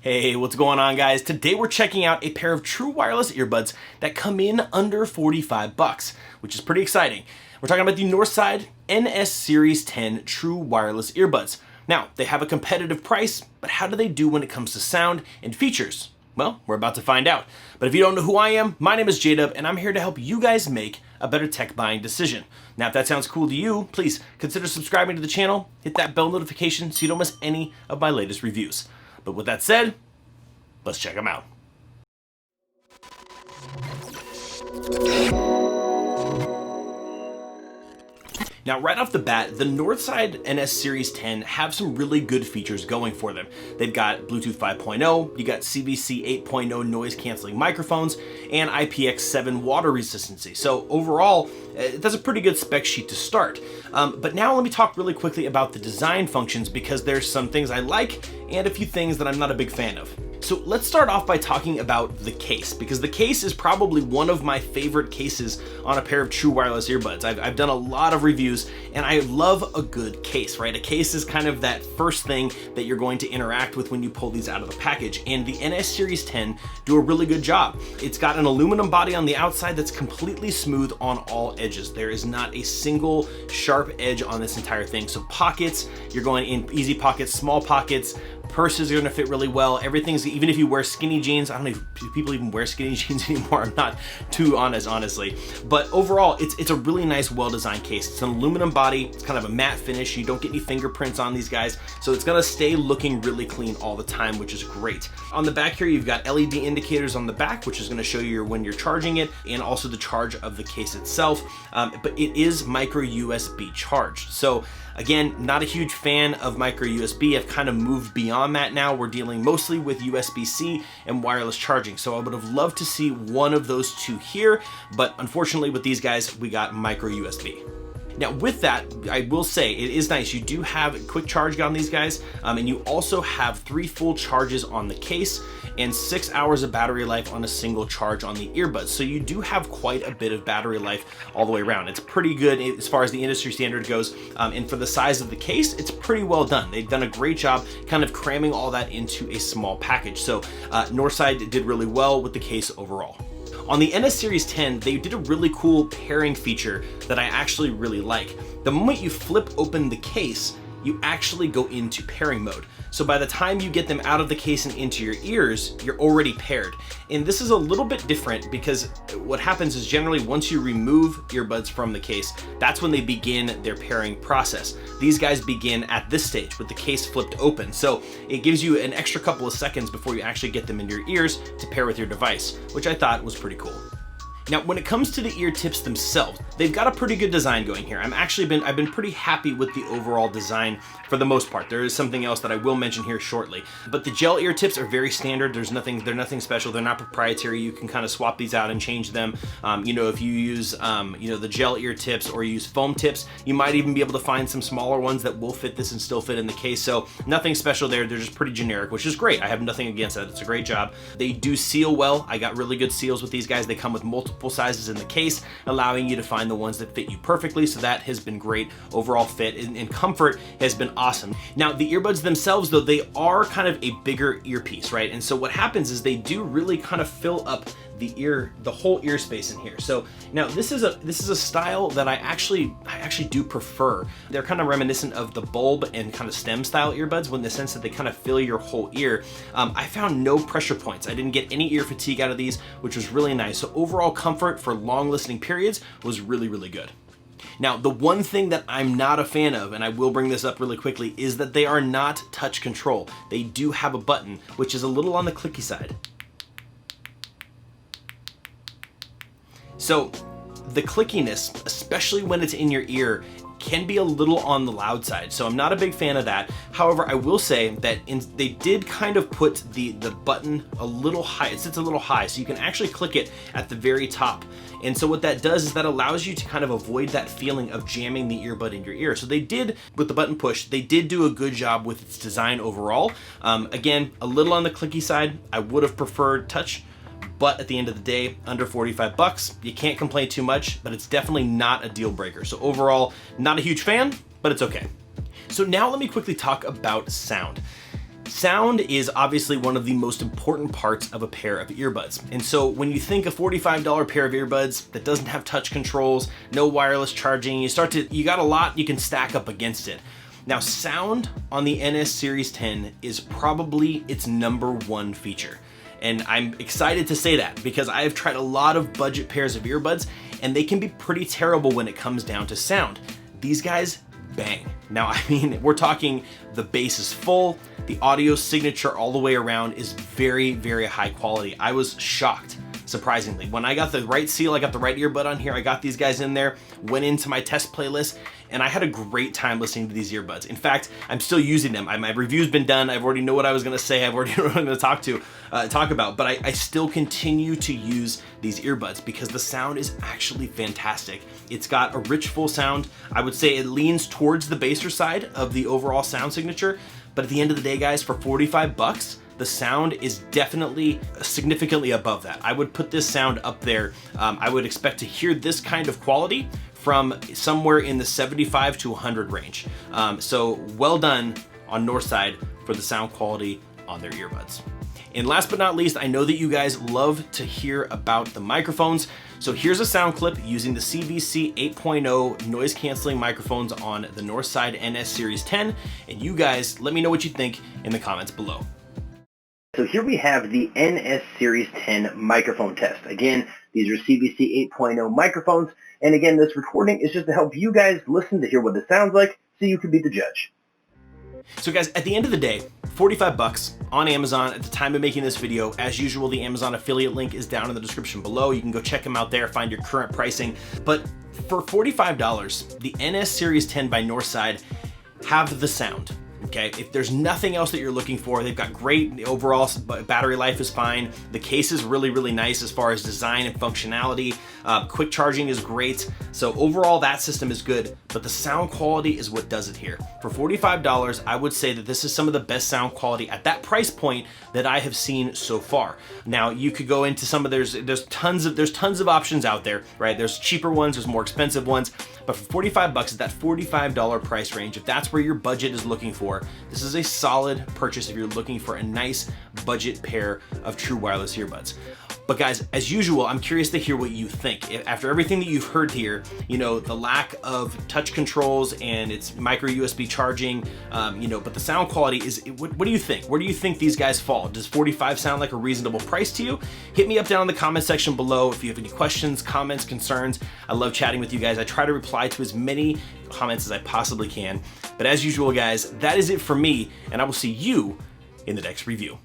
Hey, what's going on, guys? Today we're checking out a pair of true wireless earbuds that come in under 45 bucks, which is pretty exciting. We're talking about the Northside NS Series 10 true wireless earbuds. Now, they have a competitive price, but how do they do when it comes to sound and features? Well, we're about to find out. But if you don't know who I am, my name is JDubb, and I'm here to help you guys make a better tech buying decision. Now, if that sounds cool to you, please consider subscribing to the channel, hit that bell notification so you don't miss any of my latest reviews. But with that said, let's check them out. Now, right off the bat, the Northside NS Series 10 have some really good features going for them. They've got Bluetooth 5.0, you got CVC 8.0 noise canceling microphones, and IPX7 water resistancy. So overall, that's a pretty good spec sheet to start. But now let me talk really quickly about the design functions, because there's some things I like and a few things that I'm not a big fan of. So let's start off by talking about the case, because the case is probably one of my favorite cases on a pair of true wireless earbuds. I've done a lot of reviews and I love a good case, right? A case is kind of that first thing that you're going to interact with when you pull these out of the package, and the NS Series 10 do a really good job. It's got an aluminum body on the outside that's completely smooth on all edges. There is not a single sharp edge on this entire thing. So pockets, you're going in easy pockets, small pockets, purses are gonna fit really well. Everything's, even if you wear skinny jeans, I don't know if people even wear skinny jeans anymore. I'm not too honest, honestly. But overall, it's a really nice, well-designed case. It's an aluminum body. It's kind of a matte finish. You don't get any fingerprints on these guys. So it's gonna stay looking really clean all the time, which is great. On the back here, you've got LED indicators on the back, which is gonna show you when you're charging it, and also the charge of the case itself. But it is micro USB charged. So again, not a huge fan of micro USB. I've kind of moved beyond that now. We're dealing mostly with USB-C and wireless charging. So I would have loved to see one of those two here, but unfortunately with these guys, we got micro USB. Now with that, I will say it is nice. You do have a quick charge on these guys, and you also have 3 full charges on the case and 6 hours of battery life on a single charge on the earbuds. So you do have quite a bit of battery life all the way around. It's pretty good as far as the industry standard goes, and for the size of the case, it's pretty well done. They've done a great job kind of cramming all that into a small package. So Northside did really well with the case overall. On the NS Series 10, they did a really cool pairing feature that I actually really like. The moment you flip open the case, you actually go into pairing mode. So by the time you get them out of the case and into your ears, you're already paired. And this is a little bit different because what happens is generally once you remove earbuds from the case, that's when they begin their pairing process. These guys begin at this stage with the case flipped open. So it gives you an extra couple of seconds before you actually get them in your ears to pair with your device, which I thought was pretty cool. Now, when it comes to the ear tips themselves, they've got a pretty good design going here. I've been pretty happy with the overall design for the most part. There is something else that I will mention here shortly, but the gel ear tips are very standard. They're nothing special. They're not proprietary. You can kind of swap these out and change them. If you use, the gel ear tips or use foam tips, you might even be able to find some smaller ones that will fit this and still fit in the case. So nothing special there. They're just pretty generic, which is great. I have nothing against that. It's a great job. They do seal well. I got really good seals with these guys. They come with multiple sizes in the case, allowing you to find the ones that fit you perfectly. So that has been great. Overall fit and comfort has been awesome. Now the earbuds themselves, though, they are kind of a bigger earpiece, right? And so what happens is they do really kind of fill up the whole ear space in here. So now this is a style that I actually do prefer. They're kind of reminiscent of the bulb and kind of stem style earbuds, in the sense that they kind of fill your whole ear. I found no pressure points. I didn't get any ear fatigue out of these, which was really nice. So overall comfort for long listening periods was really, really good. Now, the one thing that I'm not a fan of, and I will bring this up really quickly, is that they are not touch control. They do have a button, which is a little on the clicky side. So the clickiness, especially when it's in your ear, can be a little on the loud side. So I'm not a big fan of that. However, I will say that they did kind of put the button a little high. It sits a little high, so you can actually click it at the very top. And so what that does is that allows you to kind of avoid that feeling of jamming the earbud in your ear. So they did, with the button push, they did do a good job with its design overall. Again, a little on the clicky side. I would have preferred touch, but at the end of the day, under 45 bucks, you can't complain too much, but it's definitely not a deal breaker. So overall, not a huge fan, but it's okay. So now let me quickly talk about sound. Sound is obviously one of the most important parts of a pair of earbuds. And so when you think a $45 pair of earbuds that doesn't have touch controls, no wireless charging, you got a lot you can stack up against it. Now, sound on the NS Series 10 is probably its #1 feature. And I'm excited to say that because I have tried a lot of budget pairs of earbuds and they can be pretty terrible when it comes down to sound. These guys bang. Now, I mean, we're talking the bass is full, the audio signature all the way around is very, very high quality. I was shocked, surprisingly. When I got the right seal, I got the right earbud on here, I got these guys in there, went into my test playlist, and I had a great time listening to these earbuds. In fact, I'm still using them. My review's been done. I've already know what I was gonna say. I've already know what I'm gonna talk about, but I still continue to use these earbuds because the sound is actually fantastic. It's got a rich, full sound. I would say it leans towards the basser side of the overall sound signature, but at the end of the day, guys, for 45 bucks, the sound is definitely significantly above that. I would put this sound up there. I would expect to hear this kind of quality from somewhere in the 75 to 100 range. So well done on Northside for the sound quality on their earbuds. And last but not least, I know that you guys love to hear about the microphones. So here's a sound clip using the CVC 8.0 noise canceling microphones on the Northside NS Series 10. And you guys, let me know what you think in the comments below. So here we have the NS Series 10 microphone test. Again, these are CVC 8.0 microphones. And again, this recording is just to help you guys listen to hear what it sounds like so you can be the judge. So guys, at the end of the day, 45 bucks on Amazon at the time of making this video. As usual, the Amazon affiliate link is down in the description below. You can go check them out there, find your current pricing. But for $45, the NS Series 10 by Northside have the sound. Okay, if there's nothing else that you're looking for, they've got great, the overall battery life is fine. The case is really, really nice as far as design and functionality. Quick charging is great. So overall, that system is good, but the sound quality is what does it here. For $45, I would say that this is some of the best sound quality at that price point that I have seen so far. Now, you could go into some of, there's tons of options out there, right? There's cheaper ones, there's more expensive ones, but for 45 bucks, at that $45 price range, if that's where your budget is looking for, this is a solid purchase if you're looking for a nice budget pair of true wireless earbuds. But guys, as usual, I'm curious to hear what you think. After everything that you've heard here, you know, the lack of touch controls and it's micro USB charging, you know, but the sound quality is, what do you think? Where do you think these guys fall? Does 45 sound like a reasonable price to you? Hit me up down in the comment section below if you have any questions, comments, concerns. I love chatting with you guys. I try to reply to as many comments as I possibly can. But as usual, guys, that is it for me, and I will see you in the next review.